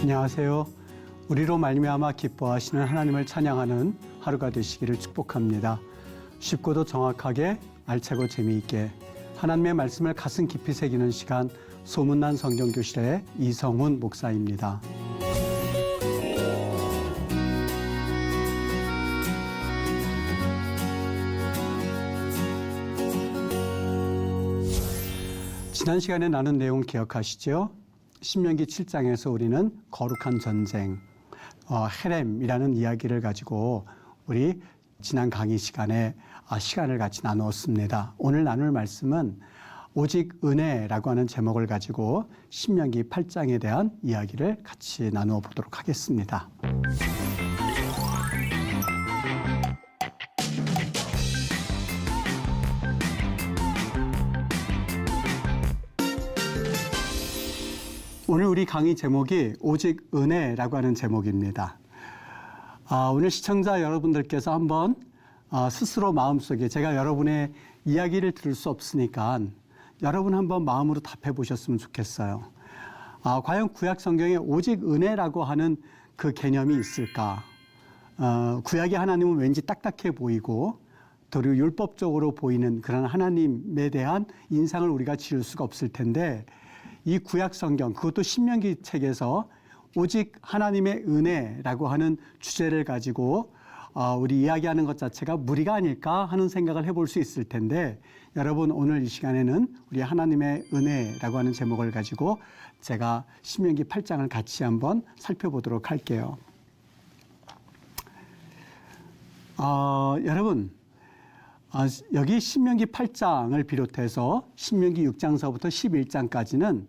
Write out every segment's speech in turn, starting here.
안녕하세요. 우리로 말미암아 기뻐하시는 하나님을 찬양하는 하루가 되시기를 축복합니다. 쉽고도 정확하게 알차고 재미있게 하나님의 말씀을 가슴 깊이 새기는 시간, 소문난 성경교실의 이성훈 목사입니다. 지난 시간에 나눈 내용 기억하시죠? 신명기 7장에서 우리는 거룩한 전쟁, 헤렘이라는 이야기를 가지고 우리 지난 강의 시간에 시간을 같이 나누었습니다. 오늘 나눌 말씀은 오직 은혜라고 하는 제목을 가지고 신명기 8장에 대한 이야기를 같이 나누어 보도록 하겠습니다. 오늘 우리 강의 제목이 오직 은혜라고 하는 제목입니다. 오늘 시청자 여러분들께서 한번 스스로 마음속에 제가 여러분의 이야기를 들을 수 없으니까 여러분 한번 마음으로 답해 보셨으면 좋겠어요. 과연 구약 성경에 오직 은혜라고 하는 그 개념이 있을까? 구약의 하나님은 왠지 딱딱해 보이고 도리어 율법적으로 보이는 그런 하나님에 대한 인상을 우리가 지을 수가 없을 텐데 이 구약 성경, 그것도 신명기 책에서 오직 하나님의 은혜라고 하는 주제를 가지고 우리 이야기하는 것 자체가 무리가 아닐까 하는 생각을 해볼 수 있을 텐데, 여러분 오늘 이 시간에는 우리 하나님의 은혜라고 하는 제목을 가지고 제가 신명기 8장을 같이 한번 살펴보도록 할게요. 여러분 여기 신명기 8장을 비롯해서 신명기 6장서부터 11장까지는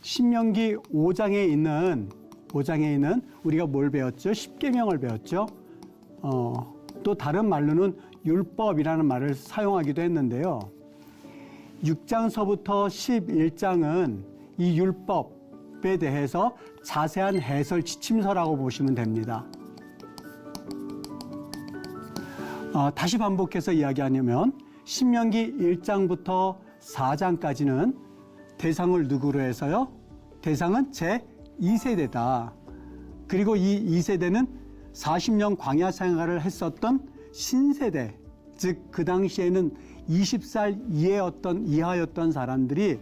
신명기 5장에 있는 우리가 뭘 배웠죠? 십계명을 배웠죠. 또 다른 말로는 율법이라는 말을 사용하기도 했는데요. 6장서부터 11장은 이 율법에 대해서 자세한 해설 지침서라고 보시면 됩니다. 다시 반복해서 이야기하냐면 신명기 1장부터 4장까지는 대상을 누구로 해서요? 대상은 제2세대다. 그리고 이 2세대는 40년 광야 생활을 했었던 신세대, 즉 그 당시에는 20살 이하였던 사람들이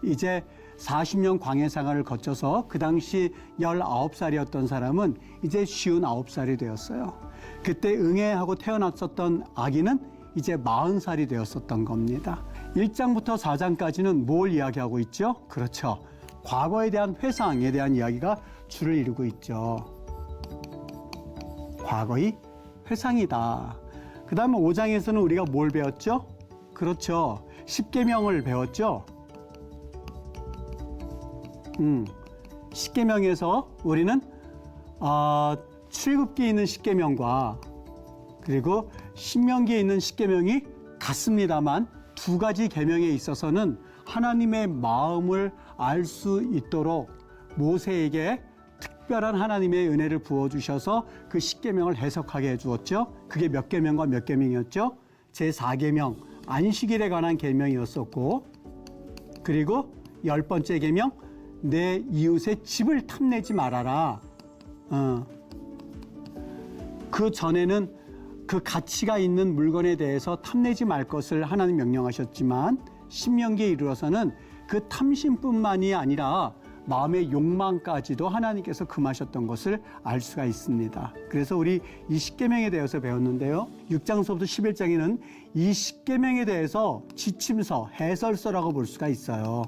이제 40년 광야 생활을 거쳐서 그 당시 19살이었던 사람은 이제 59살이 되었어요. 그때 응애하고 태어났었던 아기는 이제 40살이 되었었던 겁니다. 1장부터 4장까지는 뭘 이야기하고 있죠? 그렇죠. 과거에 대한 회상에 대한 이야기가 주를 이루고 있죠. 과거의 회상이다. 그 다음에 5장에서는 우리가 뭘 배웠죠? 그렇죠. 십계명을 배웠죠. 십계명에서 우리는 출애굽기에 있는 십계명과 그리고 신명기에 있는 십계명이 같습니다만 두 가지 계명에 있어서는 하나님의 마음을 알 수 있도록 모세에게 특별한 하나님의 은혜를 부어주셔서 그 십계명을 해석하게 해주었죠. 그게 몇 계명과 몇 계명이었죠? 제4계명 안식일에 관한 계명이었었고, 그리고 10번째 계명 내 이웃의 집을 탐내지 말아라. 그 전에는 그 가치가 있는 물건에 대해서 탐내지 말 것을 하나님 명령하셨지만 신명기에 이르러서는 그 탐심뿐만이 아니라 마음의 욕망까지도 하나님께서 금하셨던 것을 알 수가 있습니다. 그래서 우리 이 십계명에 대해서 배웠는데요. 6장서부터 11장에는 이 십계명에 대해서 지침서, 해설서라고 볼 수가 있어요.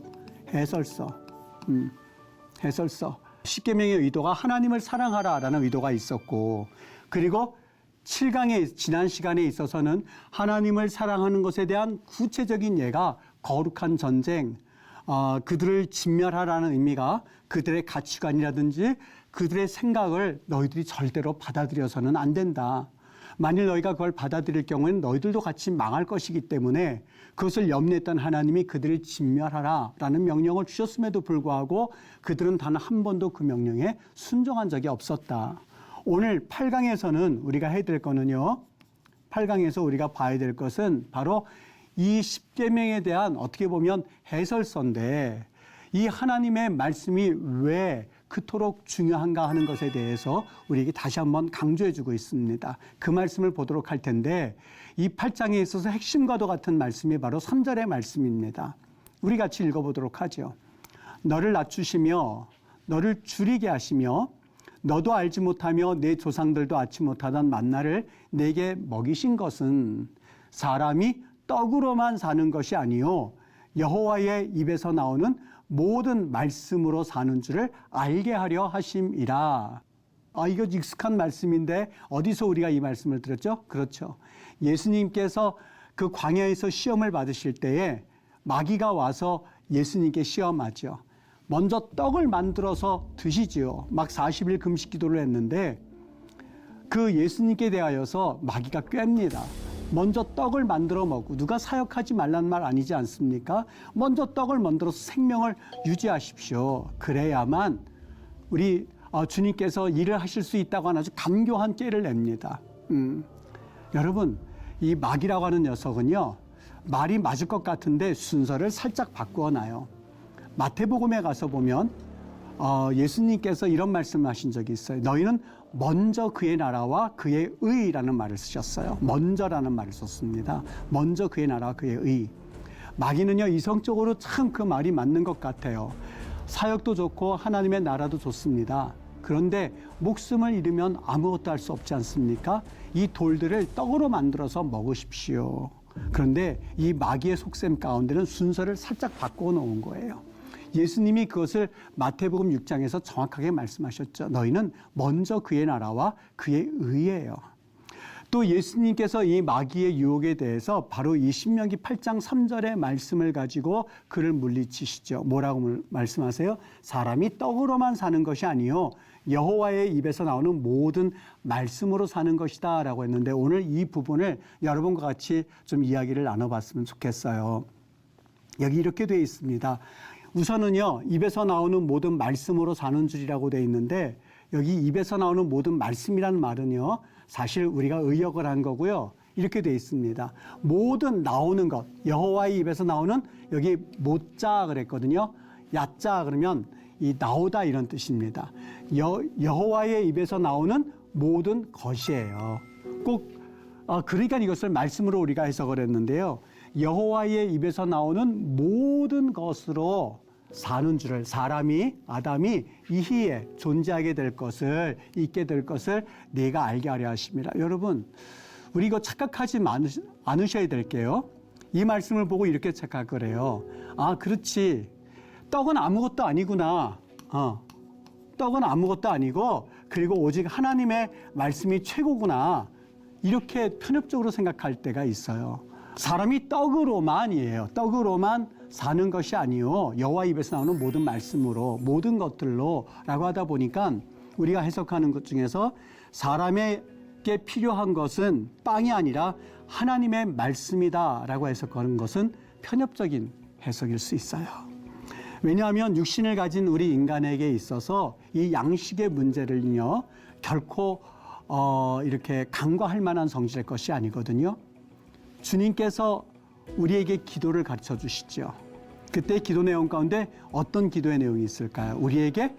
해설서. 십계명의 의도가 하나님을 사랑하라라는 의도가 있었고, 그리고 7강의 지난 시간에 있어서는 하나님을 사랑하는 것에 대한 구체적인 예가 거룩한 전쟁, 그들을 진멸하라는 의미가 그들의 가치관이라든지 그들의 생각을 너희들이 절대로 받아들여서는 안 된다. 만일 너희가 그걸 받아들일 경우에는 너희들도 같이 망할 것이기 때문에 그것을 염려했던 하나님이 그들을 진멸하라라는 명령을 주셨음에도 불구하고 그들은 단 한 번도 그 명령에 순종한 적이 없었다. 오늘 8강에서는 우리가 해야 될 거는요. 8강에서 우리가 봐야 될 것은 바로 이 십계명에 대한 어떻게 보면 해설서인데, 이 하나님의 말씀이 왜 그토록 중요한가 하는 것에 대해서 우리에게 다시 한번 강조해주고 있습니다. 그 말씀을 보도록 할 텐데 이 8장에 있어서 핵심과도 같은 말씀이 바로 3절의 말씀입니다. 우리 같이 읽어보도록 하죠. 너를 낮추시며 너를 줄이게 하시며 너도 알지 못하며 내 조상들도 알지 못하던 만나를 내게 먹이신 것은 사람이 떡으로만 사는 것이 아니요 여호와의 입에서 나오는 모든 말씀으로 사는 줄을 알게 하려 하심이라. 이거 익숙한 말씀인데 어디서 우리가 이 말씀을 들었죠? 그렇죠. 예수님께서 그 광야에서 시험을 받으실 때에 마귀가 와서 예수님께 시험하죠. 먼저 떡을 만들어서 드시지요. 막 40일 금식 기도를 했는데 그 예수님께 대하여서 마귀가 꿰입니다. 먼저 떡을 만들어 먹고 누가 사역하지 말란 말 아니지 않습니까? 먼저 떡을 만들어서 생명을 유지하십시오. 그래야만 우리 주님께서 일을 하실 수 있다고 하는 아주 간교한 꾀를 냅니다. 여러분, 이 마귀라고 하는 녀석은요, 말이 맞을 것 같은데 순서를 살짝 바꾸어 놔요. 마태복음에 가서 보면 예수님께서 이런 말씀을 하신 적이 있어요. 너희는 먼저 그의 나라와 그의 의라는 말을 쓰셨어요. 먼저라는 말을 썼습니다. 먼저 그의 나라와 그의 의. 마귀는요, 이성적으로 참 그 말이 맞는 것 같아요. 사역도 좋고 하나님의 나라도 좋습니다. 그런데 목숨을 잃으면 아무것도 할 수 없지 않습니까? 이 돌들을 떡으로 만들어서 먹으십시오. 그런데 이 마귀의 속셈 가운데는 순서를 살짝 바꿔 놓은 거예요. 예수님이 그것을 마태복음 6장에서 정확하게 말씀하셨죠. 너희는 먼저 그의 나라와 그의 의예요. 또 예수님께서 이 마귀의 유혹에 대해서 바로 이 신명기 8장 3절의 말씀을 가지고 그를 물리치시죠. 뭐라고 말씀하세요? 사람이 떡으로만 사는 것이 아니요 여호와의 입에서 나오는 모든 말씀으로 사는 것이다 라고 했는데 오늘 이 부분을 여러분과 같이 좀 이야기를 나눠봤으면 좋겠어요. 여기 이렇게 되어 있습니다. 우선은요, 입에서 나오는 모든 말씀으로 사는 줄이라고 되어 있는데 여기 입에서 나오는 모든 말씀이라는 말은요, 사실 우리가 의역을 한 거고요. 이렇게 되어 있습니다. 모든 나오는 것, 여호와의 입에서 나오는 여기 못자 그랬거든요. 야자 그러면 이 나오다 이런 뜻입니다. 여호와의 입에서 나오는 모든 것이에요. 꼭 그러니까 이것을 말씀으로 우리가 해석을 했는데요. 여호와의 입에서 나오는 모든 것으로 사는 줄을 아담이 이희에 존재하게 될 것을 있게 될 것을 네가 알게 하려 하심이라. 여러분, 우리 이거 착각하지 않으셔야 될게요. 이 말씀을 보고 이렇게 착각을 해요. 그렇지. 떡은 아무것도 아니구나. 떡은 아무것도 아니고 그리고 오직 하나님의 말씀이 최고구나. 이렇게 편협적으로 생각할 때가 있어요. 사람이 떡으로만이에요. 떡으로만 사는 것이 아니요 여호와 입에서 나오는 모든 말씀으로 모든 것들로 라고 하다 보니까 우리가 해석하는 것 중에서 사람에게 필요한 것은 빵이 아니라 하나님의 말씀이다 라고 해석하는 것은 편협적인 해석일 수 있어요. 왜냐하면 육신을 가진 우리 인간에게 있어서 이 양식의 문제를요 결코 이렇게 간과할 만한 성질의 것이 아니거든요. 주님께서 우리에게 기도를 가르쳐 주시죠. 그때 기도 내용 가운데 어떤 기도의 내용이 있을까요? 우리에게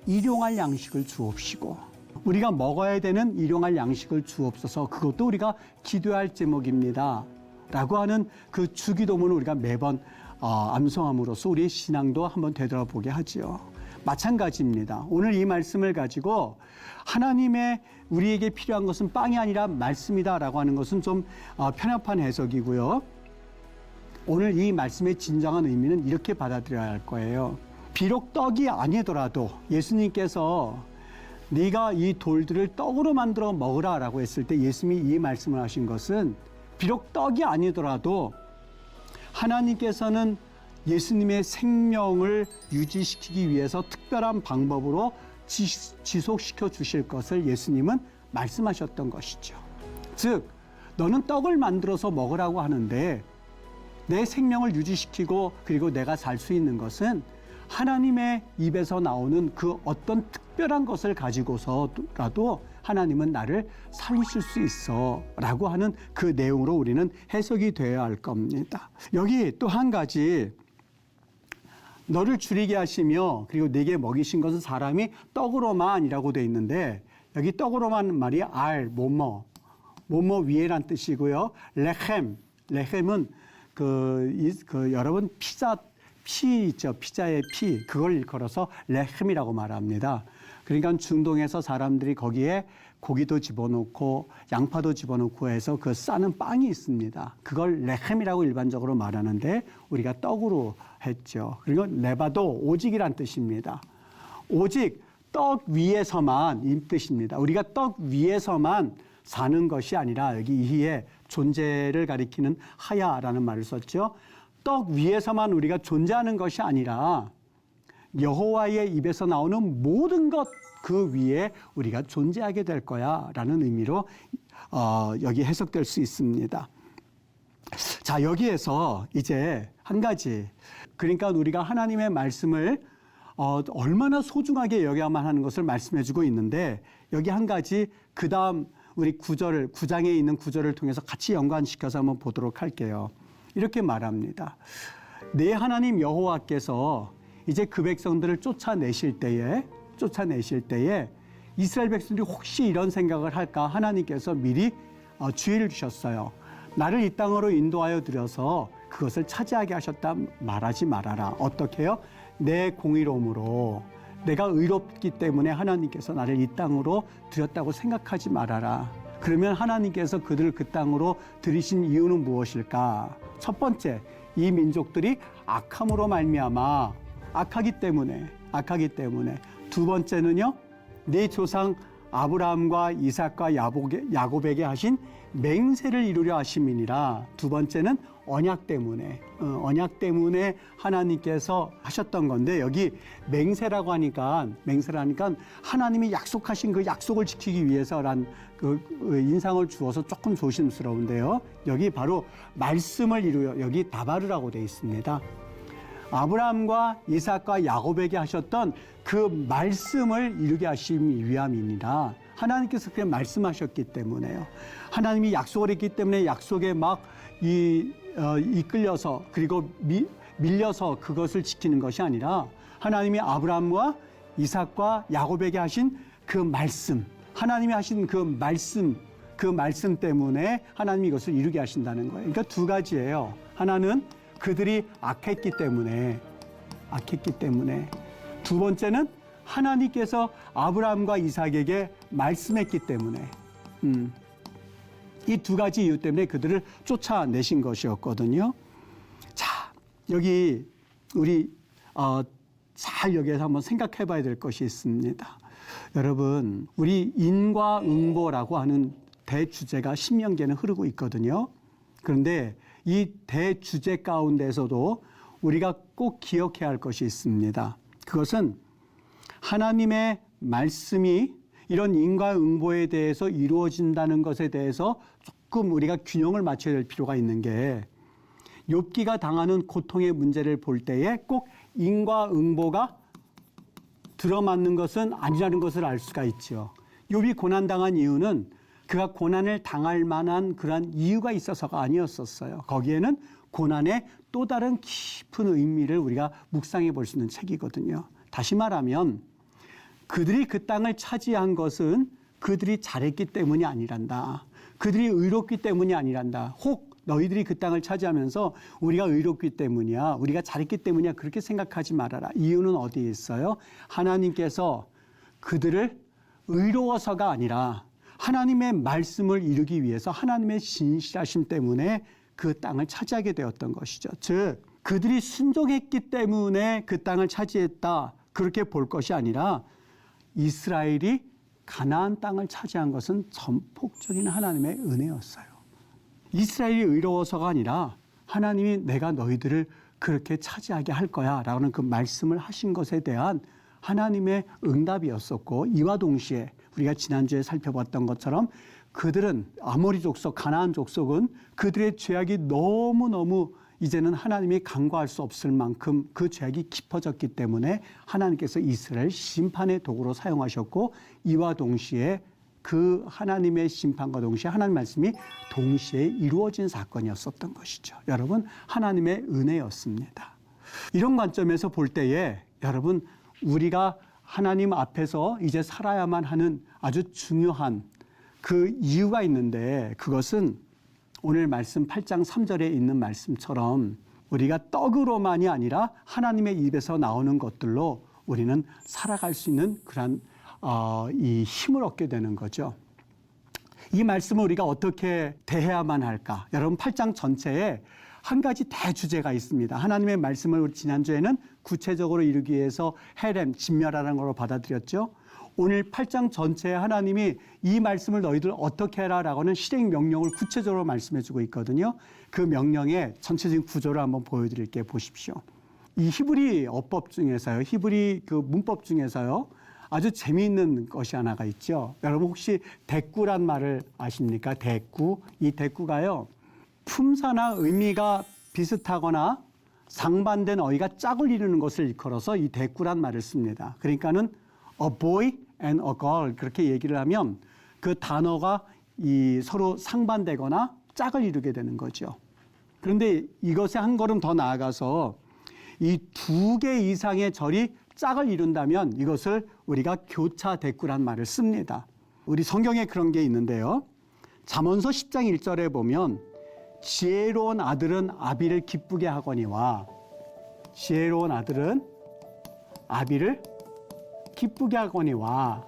일용할 양식을 주옵시고 우리가 먹어야 되는 일용할 양식을 주옵소서. 그것도 우리가 기도할 제목입니다 라고 하는 그 주기도문을 우리가 매번 암송함으로써 우리의 신앙도 한번 되돌아보게 하지요. 마찬가지입니다. 오늘 이 말씀을 가지고 하나님의 우리에게 필요한 것은 빵이 아니라 말씀이다라고 하는 것은 좀 편협한 해석이고요. 오늘 이 말씀의 진정한 의미는 이렇게 받아들여야 할 거예요. 비록 떡이 아니더라도 예수님께서 네가 이 돌들을 떡으로 만들어 먹으라라고 했을 때 예수님이 이 말씀을 하신 것은 비록 떡이 아니더라도 하나님께서는 예수님의 생명을 유지시키기 위해서 특별한 방법으로 지속시켜 주실 것을 예수님은 말씀하셨던 것이죠. 즉, 너는 떡을 만들어서 먹으라고 하는데 내 생명을 유지시키고 그리고 내가 살 수 있는 것은 하나님의 입에서 나오는 그 어떤 특별한 것을 가지고서라도 하나님은 나를 살리실 수 있어 라고 하는 그 내용으로 우리는 해석이 되어야 할 겁니다. 여기 또 한 가지 너를 줄이게 하시며 그리고 네게 먹이신 것은 사람이 떡으로만이라고 돼 있는데 여기 떡으로만 말이 뭐뭐 위에란 뜻이고요. 레헴은 여러분 피 있죠. 피자의 피 그걸 일컬어서 레헴이라고 말합니다. 그러니까 중동에서 사람들이 거기에 고기도 집어넣고 양파도 집어넣고 해서 그 싸는 빵이 있습니다. 그걸 레헴이라고 일반적으로 말하는데 우리가 떡으로 했죠. 그리고 레바도 오직이란 뜻입니다. 오직 떡 위에서만 이 뜻입니다. 우리가 떡 위에서만 사는 것이 아니라 여기 이히의 존재를 가리키는 하야라는 말을 썼죠. 떡 위에서만 우리가 존재하는 것이 아니라 여호와의 입에서 나오는 모든 것 그 위에 우리가 존재하게 될 거야 라는 의미로 여기 해석될 수 있습니다. 자, 여기에서 이제 한 가지, 그러니까 우리가 하나님의 말씀을 얼마나 소중하게 여겨야만 하는 것을 말씀해 주고 있는데 여기 한 가지 그 다음 우리 9장에 있는 구절을 통해서 같이 연관시켜서 한번 보도록 할게요. 이렇게 말합니다. 내 하나님 여호와께서 이제 그 백성들을 쫓아내실 때에 이스라엘 백성들이 혹시 이런 생각을 할까 하나님께서 미리 주의를 주셨어요. 나를 이 땅으로 인도하여 들여서 그것을 차지하게 하셨다 말하지 말아라. 어떻게 해요? 내 공의로움으로 내가 의롭기 때문에 하나님께서 나를 이 땅으로 들였다고 생각하지 말아라. 그러면 하나님께서 그들을 그 땅으로 들이신 이유는 무엇일까? 첫 번째, 이 민족들이 악함으로 말미암아 악하기 때문에. 두 번째는요, 네 조상 아브라함과 이삭과 야곱에게 하신 맹세를 이루려 하심이니라. 두 번째는 언약 때문에 하나님께서 하셨던 건데 여기 맹세라고 하니까 하나님이 약속하신 그 약속을 지키기 위해서란 그 인상을 주어서 조금 조심스러운데요. 여기 바로 말씀을 이루어 여기 다바르라고 되어 있습니다. 아브라함과 이삭과 야곱에게 하셨던 그 말씀을 이루게 하심 위함이니라. 하나님께서 그렇게 말씀하셨기 때문에요. 하나님이 약속을 했기 때문에 약속에 막 이끌려서 그리고 밀려서 그것을 지키는 것이 아니라 하나님이 아브라함과 이삭과 야곱에게 하신 그 말씀, 하나님이 하신 그 말씀 때문에 하나님이 이것을 이루게 하신다는 거예요. 그러니까 두 가지예요. 하나는 그들이 악했기 때문에. 두 번째는 하나님께서 아브라함과 이삭에게 말씀했기 때문에. 이 두 가지 이유 때문에 그들을 쫓아내신 것이었거든요. 자, 여기 우리 잘 여기에서 한번 생각해 봐야 될 것이 있습니다. 여러분, 우리 인과응보라고 하는 대주제가 신명기에는 흐르고 있거든요. 그런데 이 대주제 가운데서도 우리가 꼭 기억해야 할 것이 있습니다. 그것은 하나님의 말씀이 이런 인과응보에 대해서 이루어진다는 것에 대해서 조금 우리가 균형을 맞춰야 될 필요가 있는 게 욥기가 당하는 고통의 문제를 볼 때에 꼭 인과응보가 들어맞는 것은 아니라는 것을 알 수가 있죠. 욥이 고난당한 이유는 그가 고난을 당할 만한 그런 이유가 있어서가 아니었었어요. 거기에는 고난의 또 다른 깊은 의미를 우리가 묵상해 볼 수 있는 책이거든요. 다시 말하면 그들이 그 땅을 차지한 것은 그들이 잘했기 때문이 아니란다. 그들이 의롭기 때문이 아니란다. 혹 너희들이 그 땅을 차지하면서 우리가 의롭기 때문이야, 우리가 잘했기 때문이야, 그렇게 생각하지 말아라. 이유는 어디에 있어요? 하나님께서 그들을 의로워서가 아니라 하나님의 말씀을 이루기 위해서 하나님의 신실하심 때문에 그 땅을 차지하게 되었던 것이죠. 즉 그들이 순종했기 때문에 그 땅을 차지했다, 그렇게 볼 것이 아니라 이스라엘이 가나안 땅을 차지한 것은 전폭적인 하나님의 은혜였어요. 이스라엘이 의로워서가 아니라 하나님이 내가 너희들을 그렇게 차지하게 할 거야 라는 그 말씀을 하신 것에 대한 하나님의 응답이었었고, 이와 동시에 우리가 지난주에 살펴봤던 것처럼 그들은 아모리 족속, 가나안 족속은 그들의 죄악이 너무너무 이제는 하나님이 간과할 수 없을 만큼 그 죄악이 깊어졌기 때문에 하나님께서 이스라엘 심판의 도구로 사용하셨고, 이와 동시에 그 하나님의 심판과 동시에 하나님 말씀이 동시에 이루어진 사건이었었던 것이죠. 여러분, 하나님의 은혜였습니다. 이런 관점에서 볼 때에 여러분 우리가 하나님 앞에서 이제 살아야만 하는 아주 중요한 그 이유가 있는데 그것은 오늘 말씀 8장 3절에 있는 말씀처럼 우리가 떡으로만이 아니라 하나님의 입에서 나오는 것들로 우리는 살아갈 수 있는 그런 이 힘을 얻게 되는 거죠. 이 말씀을 우리가 어떻게 대해야만 할까? 여러분 8장 전체에 한 가지 대주제가 있습니다. 하나님의 말씀을 우리 지난주에는 구체적으로 이루기 위해서 헤렘, 진멸하라는 걸로 받아들였죠. 오늘 8장 전체에 하나님이 이 말씀을 너희들 어떻게 해라라고 하는 실행 명령을 구체적으로 말씀해 주고 있거든요. 그 명령의 전체적인 구조를 한번 보여드릴게요. 보십시오. 이 히브리 어법 중에서요. 히브리 그 문법 중에서요. 아주 재미있는 것이 하나가 있죠. 여러분 혹시 대꾸란 말을 아십니까? 대꾸. 이 대꾸가요. 품사나 의미가 비슷하거나 상반된 어휘가 짝을 이루는 것을 일컬어서 이 대꾸란 말을 씁니다. 그러니까는 a boy and a girl 그렇게 얘기를 하면 그 단어가 이 서로 상반되거나 짝을 이루게 되는 거죠. 그런데 이것에 한 걸음 더 나아가서 이 두 개 이상의 절이 짝을 이룬다면 이것을 우리가 교차 대꾸란 말을 씁니다. 우리 성경에 그런 게 있는데요. 잠언서 10장 1절에 보면 지혜로운 아들은 아비를 기쁘게 하거니와 지혜로운 아들은 아비를 기쁘게 하거니와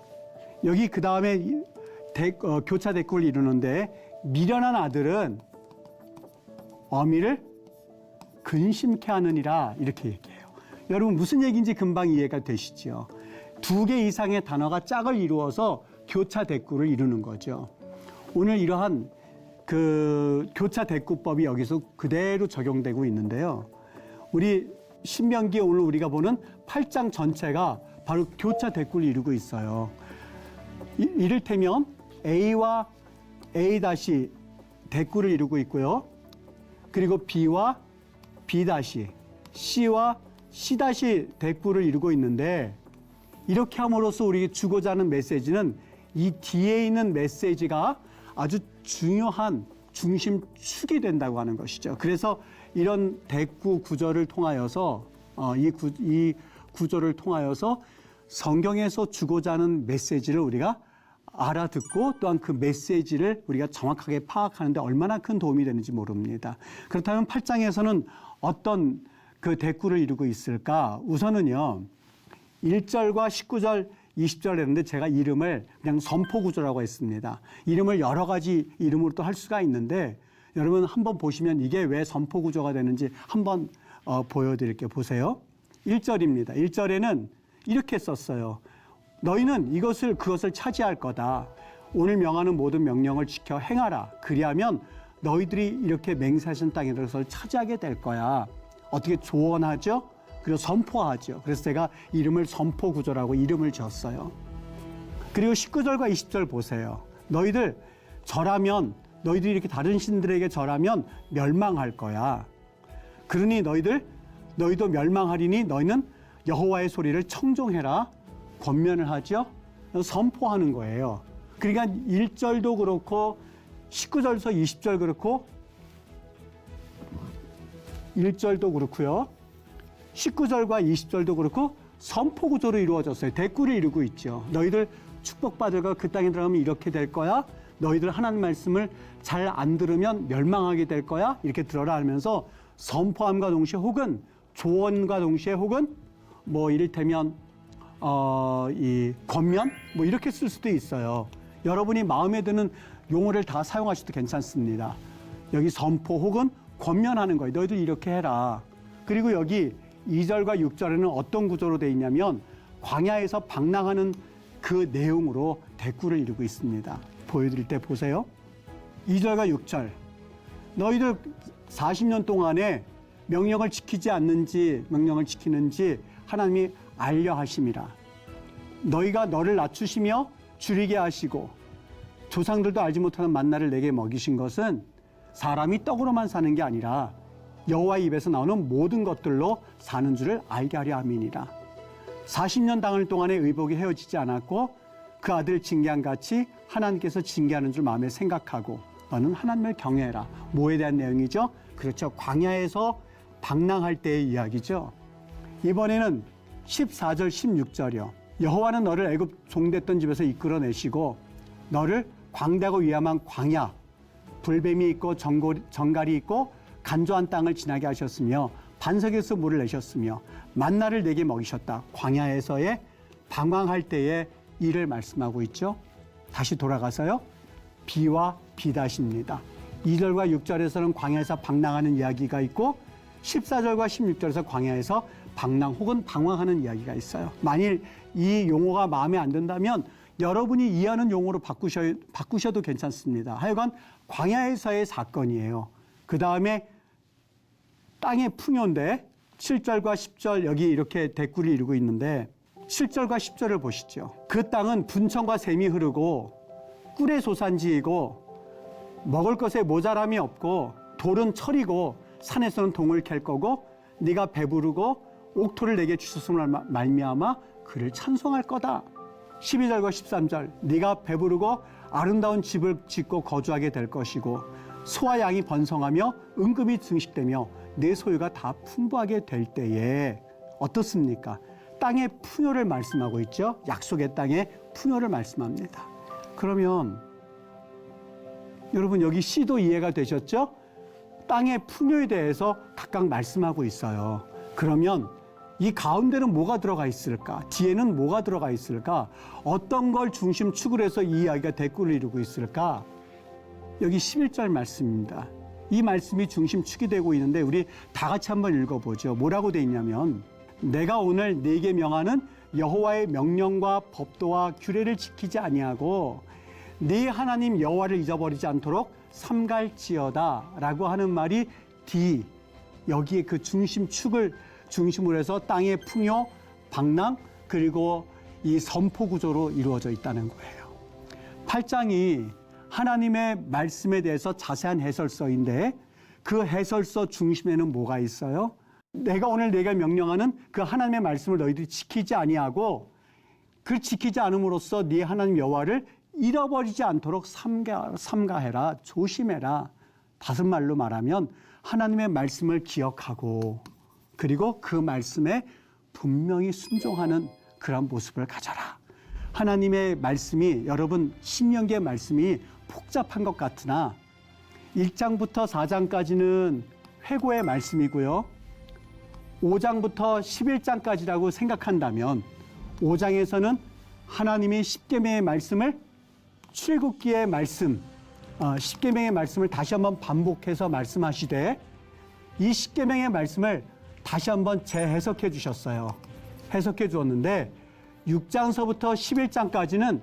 여기 그 다음에 교차 대꾸를 이루는데 미련한 아들은 어미를 근심케 하느니라 이렇게 얘기해요. 여러분 무슨 얘기인지 금방 이해가 되시죠? 두 개 이상의 단어가 짝을 이루어서 교차 대꾸를 이루는 거죠. 오늘 이러한 그 교차 대꾸법이 여기서 그대로 적용되고 있는데요. 우리 신명기에 오늘 우리가 보는 8장 전체가 바로 교차 대꾸를 이루고 있어요. 이를테면 A와 A 다시 대꾸를 이루고 있고요. 그리고 B와 B 다시, C와 C 다시 대꾸를 이루고 있는데 이렇게 함으로써 우리에게 주고자 하는 메시지는 이 뒤에 있는 메시지가 아주 중요한 중심축이 된다고 하는 것이죠. 그래서 이런 대꾸 구조를 통하여서 이 구조를 통하여서 성경에서 주고자 하는 메시지를 우리가 알아듣고 또한 그 메시지를 우리가 정확하게 파악하는 데 얼마나 큰 도움이 되는지 모릅니다. 그렇다면 8장에서는 어떤 그 대꾸를 이루고 있을까? 우선은요. 1절과 19절, 20절 했는데 제가 이름을 그냥 선포구조라고 했습니다. 이름을 여러 가지 이름으로 또 할 수가 있는데 여러분 한번 보시면 이게 왜 선포구조가 되는지 한번 보여드릴게요. 보세요. 1절입니다. 1절에는 이렇게 썼어요. 너희는 그것을 차지할 거다. 오늘 명하는 모든 명령을 지켜 행하라. 그리하면 너희들이 이렇게 맹세하신 땅에 들어서 차지하게 될 거야. 어떻게 조언하죠? 그리고 선포하죠. 그래서 제가 이름을 선포구조라고 이름을 지었어요. 그리고 19절과 20절 보세요. 너희들 절하면 너희들이 이렇게 다른 신들에게 절하면 멸망할 거야. 그러니 너희도 멸망하리니 너희는 여호와의 소리를 청종해라. 권면을 하죠. 선포하는 거예요. 그러니까 1절도 그렇고 19절에서 20절 그렇고 1절도 그렇고요. 19절과 20절도 그렇고 선포 구조로 이루어졌어요. 대꾸를 이루고 있죠. 너희들 축복받을 거 그 땅에 들어가면 이렇게 될 거야. 너희들 하나님 말씀을 잘 안 들으면 멸망하게 될 거야. 이렇게 들어라 하면서 선포함과 동시에 혹은 조언과 동시에 혹은 뭐 이를테면 이 권면 뭐 이렇게 쓸 수도 있어요. 여러분이 마음에 드는 용어를 다 사용하셔도 괜찮습니다. 여기 선포 혹은 권면하는 거예요. 너희들 이렇게 해라. 그리고 여기 2절과 6절에는 어떤 구조로 되어 있냐면 광야에서 방랑하는 그 내용으로 대꾸를 이루고 있습니다. 보여드릴 때 보세요. 2절과 6절. 너희들 40년 동안에 명령을 지키지 않는지 명령을 지키는지 하나님이 알려 하심이라. 너희가 너를 낮추시며 줄이게 하시고 조상들도 알지 못하는 만나를 내게 먹이신 것은 사람이 떡으로만 사는 게 아니라 여호와의 입에서 나오는 모든 것들로 사는 줄을 알게 하려 함이니라. 40년 당할 동안에 의복이 헤어지지 않았고 그 아들을 징계한 같이 하나님께서 징계하는 줄 마음에 생각하고 너는 하나님을 경외해라. 뭐에 대한 내용이죠? 그렇죠. 광야에서 방랑할 때의 이야기죠. 이번에는 14절, 16절이요. 여호와는 너를 애굽 종됐던 집에서 이끌어내시고 너를 광대하고 위험한 광야, 불뱀이 있고 정갈이 있고 간조한 땅을 지나게 하셨으며 반석에서 물을 내셨으며 만나를 내게 먹이셨다. 광야에서의 방황할 때의 일을 말씀하고 있죠. 다시 돌아가서요. 비와 비다시입니다. 2절과 6절에서는 광야에서 방랑하는 이야기가 있고 14절과 16절에서 광야에서 방랑 혹은 방황하는 이야기가 있어요. 만일 이 용어가 마음에 안 든다면 여러분이 이해하는 용어로 바꾸셔도 괜찮습니다. 하여간 광야에서의 사건이에요. 그 다음에 땅의 풍요인데 7절과 10절 여기 이렇게 대꾸를 이루고 있는데 7절과 10절을 보시죠. 그 땅은 분천과 샘이 흐르고 꿀의 소산지이고 먹을 것에 모자람이 없고 돌은 철이고 산에서는 동을 캘 거고 네가 배부르고 옥토를 내게 주셨음을 말미암아 그를 찬송할 거다. 12절과 13절 네가 배부르고 아름다운 집을 짓고 거주하게 될 것이고 소와 양이 번성하며 은금이 증식되며 내 소유가 다 풍부하게 될 때에 어떻습니까? 땅의 풍요를 말씀하고 있죠. 약속의 땅의 풍요를 말씀합니다. 그러면 여러분 여기 시도 이해가 되셨죠? 땅의 풍요에 대해서 각각 말씀하고 있어요. 그러면 이 가운데는 뭐가 들어가 있을까? 뒤에는 뭐가 들어가 있을까? 어떤 걸 중심축으로 해서 이 이야기가 대꾸를 이루고 있을까? 여기 11절 말씀입니다. 이 말씀이 중심축이 되고 있는데 우리 다 같이 한번 읽어보죠. 뭐라고 돼 있냐면 내가 오늘 네게 명하는 여호와의 명령과 법도와 규례를 지키지 아니하고 네 하나님 여호와를 잊어버리지 않도록 삼갈지어다 라고 하는 말이 D 여기에 그 중심축을 중심으로 해서 땅의 풍요, 방랑 그리고 이 선포 구조로 이루어져 있다는 거예요. 8장이 하나님의 말씀에 대해서 자세한 해설서인데 그 해설서 중심에는 뭐가 있어요? 내가 오늘 네가 명령하는 그 하나님의 말씀을 너희들이 지키지 아니하고 그를 지키지 않음으로써 네 하나님 여호와를 잃어버리지 않도록 삼가해라, 조심해라. 다른 말로 말하면 하나님의 말씀을 기억하고 그리고 그 말씀에 분명히 순종하는 그런 모습을 가져라. 하나님의 말씀이 여러분 신명기의 말씀이 복잡한 것 같으나 1장부터 4장까지는 회고의 말씀이고요. 5장부터 11장까지라고 생각한다면 5장에서는 하나님이 십계명의 말씀을 출애굽기의 말씀, 십계명의 말씀을 다시 한번 반복해서 말씀하시되 이 십계명의 말씀을 다시 한번 재해석해 주셨어요. 해석해 주었는데 6장서부터 11장까지는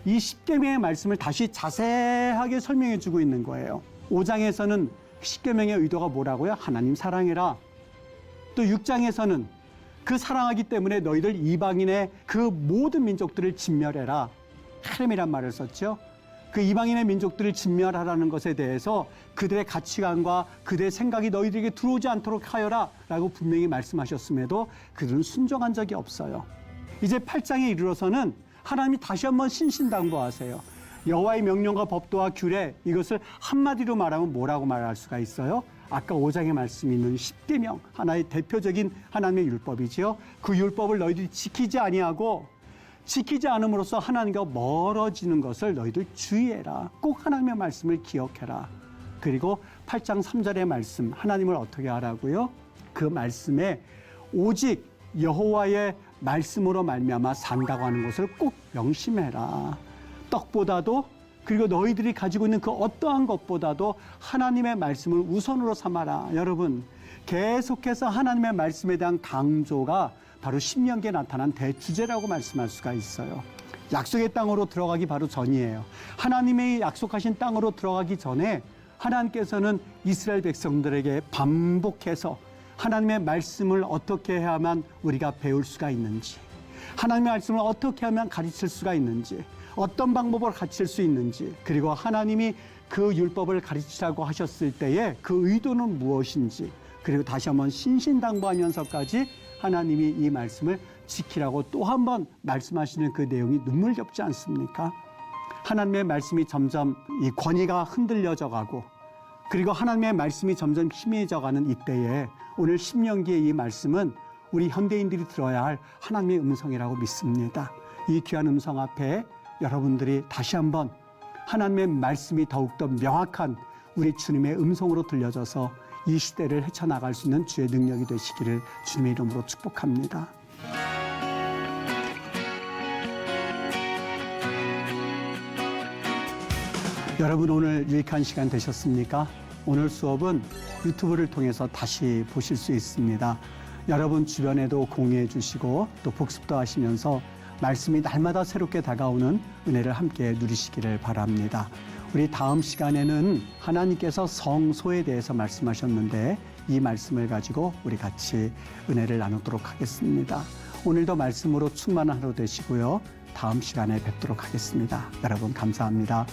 이 십계명의 말씀을 다시 자세하게 설명해 주고 있는 거예요. 5장에서는 십계명의 의도가 뭐라고요? 하나님 사랑해라. 또 6장에서는 그 사랑하기 때문에 너희들 이방인의 그 모든 민족들을 진멸해라. 하렘이란 말을 썼죠. 그 이방인의 민족들을 진멸하라는 것에 대해서 그들의 가치관과 그들의 생각이 너희들에게 들어오지 않도록 하여라 라고 분명히 말씀하셨음에도 그들은 순종한 적이 없어요. 이제 8장에 이르러서는 하나님이 다시 한번 신신당부하세요. 여호와의 명령과 법도와 규례 이것을 한마디로 말하면 뭐라고 말할 수가 있어요? 아까 5장에 말씀이 있는 십계명 하나의 대표적인 하나님의 율법이지요. 그 율법을 너희들이 지키지 아니하고 지키지 않음으로써 하나님과 멀어지는 것을 너희들 주의해라. 꼭 하나님의 말씀을 기억해라. 그리고 8장 3절의 말씀 하나님을 어떻게 하라고요? 그 말씀에 오직 여호와의 말씀으로 말미암아 산다고 하는 것을 꼭 명심해라. 떡보다도 그리고 너희들이 가지고 있는 그 어떠한 것보다도 하나님의 말씀을 우선으로 삼아라. 여러분 계속해서 하나님의 말씀에 대한 강조가 바로 신명기에 나타난 대주제라고 말씀할 수가 있어요. 약속의 땅으로 들어가기 바로 전이에요. 하나님의 약속하신 땅으로 들어가기 전에 하나님께서는 이스라엘 백성들에게 반복해서 하나님의 말씀을 어떻게 해야만 우리가 배울 수가 있는지, 하나님의 말씀을 어떻게 하면 가르칠 수가 있는지, 어떤 방법으로 가르칠 수 있는지, 그리고 하나님이 그 율법을 가르치라고 하셨을 때에 그 의도는 무엇인지, 그리고 다시 한번 신신당부하면서까지 하나님이 이 말씀을 지키라고 또 한 번 말씀하시는 그 내용이 눈물겹지 않습니까? 하나님의 말씀이 점점 이 권위가 흔들려져 가고 그리고 하나님의 말씀이 점점 희미해져 가는 이때에 오늘 신명기의 이 말씀은 우리 현대인들이 들어야 할 하나님의 음성이라고 믿습니다. 이 귀한 음성 앞에 여러분들이 다시 한번 하나님의 말씀이 더욱더 명확한 우리 주님의 음성으로 들려져서 이 시대를 헤쳐나갈 수 있는 주의 능력이 되시기를 주님의 이름으로 축복합니다. 여러분 오늘 유익한 시간 되셨습니까? 오늘 수업은 유튜브를 통해서 다시 보실 수 있습니다. 여러분 주변에도 공유해 주시고 또 복습도 하시면서 말씀이 날마다 새롭게 다가오는 은혜를 함께 누리시기를 바랍니다. 우리 다음 시간에는 하나님께서 성소에 대해서 말씀하셨는데 이 말씀을 가지고 우리 같이 은혜를 나누도록 하겠습니다. 오늘도 말씀으로 충만한 하루 되시고요. 다음 시간에 뵙도록 하겠습니다. 여러분 감사합니다.